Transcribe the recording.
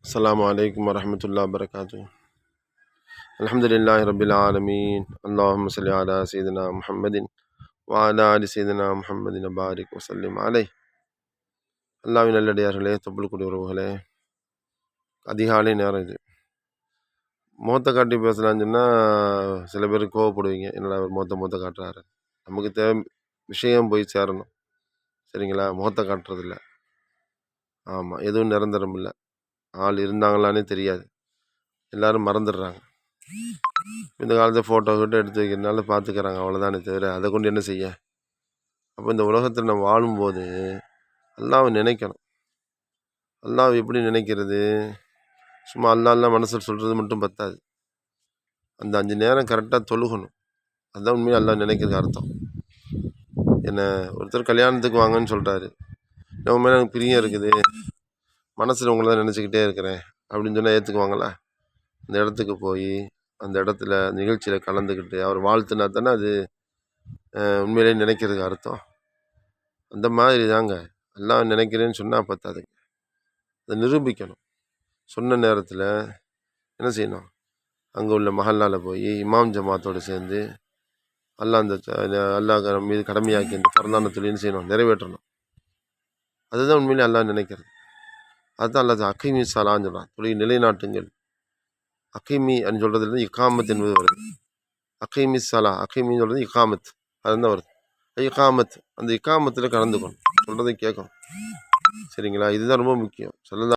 السلام عليكم ورحمة الله وبركاته. الحمد لله رب العالمين. اللهم صل على سيدنا محمد وعلى آل سيدنا محمد وبارك وسلم عليه. அல்லாஹ்வின் நல்லடியார்களே, தொப்புள்குடி உறவுகளே, அதிகாலை நேரம் இது. முகத்தை காட்டி பேசலான்னு சொன்னால் சில பேர் கோவப்படுவீங்க, என்னடா அவர் முகத்தை காட்டுறாரு. நமக்கு தேவை விஷயம் போய் சேரணும், சரிங்களா? முகத்தை காட்டுறதில்ல. ஆமாம், எதுவும் நிரந்தரம் இல்லை. ஆள் இருந்தாங்களானே தெரியாது, எல்லோரும் மறந்துடுறாங்க. இந்த காலத்தில் ஃபோட்டோ எடுத்து வைக்கிறதுனால பார்த்துக்கிறாங்க, அவ்வளோதானே தவிர அதை கொண்டு என்ன செய்ய? அப்போ இந்த உலகத்தில் நம்ம வாழும்போது அல்லாஹ்வை நினைக்கணும். அல்லாஹ் எப்படி நினைக்கிறது? சும்மா அல்லாஹ் மனசில் சொல்கிறது மட்டும் பத்தாது. அந்த 5 நேரம் கரெக்டாக தொழுகணும். அதுதான் உண்மையாக அல்லாஹ் நினைக்கிறதுக்கு அர்த்தம். என்ன ஒருத்தர் கல்யாணத்துக்கு வாங்கன்னு சொல்கிறாரு, நம்ம மேலே எனக்கு பிரியம் இருக்குது, மனசில் உங்களை தான் நினச்சிக்கிட்டே இருக்கிறேன் அப்படின்னு சொன்னால் ஏற்றுக்குவாங்களா? அந்த இடத்துக்கு போய் அந்த இடத்துல நிகழ்ச்சியில் கலந்துக்கிட்டு அவர் வாழ்த்துனா தானே அது உண்மையிலே நினைக்கிறதுக்கு அர்த்தம். அந்த மாதிரி தாங்க, எல்லாம் நினைக்கிறேன்னு சொன்னால் பத்தாதுங்க, அதை நிரூபிக்கணும். சொன்ன நேரத்தில் என்ன செய்யணும்? அங்கே உள்ள மஹல்லாவில் போய் இமாம் ஜமாத்தோடு சேர்ந்து அல்லாஹ் மீது கடமையாக்கி இந்த பரந்தான தொழில்னு செய்யணும், நிறைவேற்றணும். அதுதான் உண்மையிலே அல்லாஹ் நினைக்கிறது. அதுதான் அல்லாஹ் அகைமி சலான்னு சொல்கிறான், தொழில் நிலைநாட்டுங்கள். அகைமி அப்படின்னு சொல்கிறதுல இகாமத் என்பது வருது. அகைமி சலா, அகைமின்னு சொல்கிறது இகாமத், அதுதான் வருது. இகாமத், அந்த இகாமத்தில் கலந்துக்கணும், சொல்கிறதை கேட்கணும், சரிங்களா? இதுதான் ரொம்ப முக்கியம். சொல்லலாம்.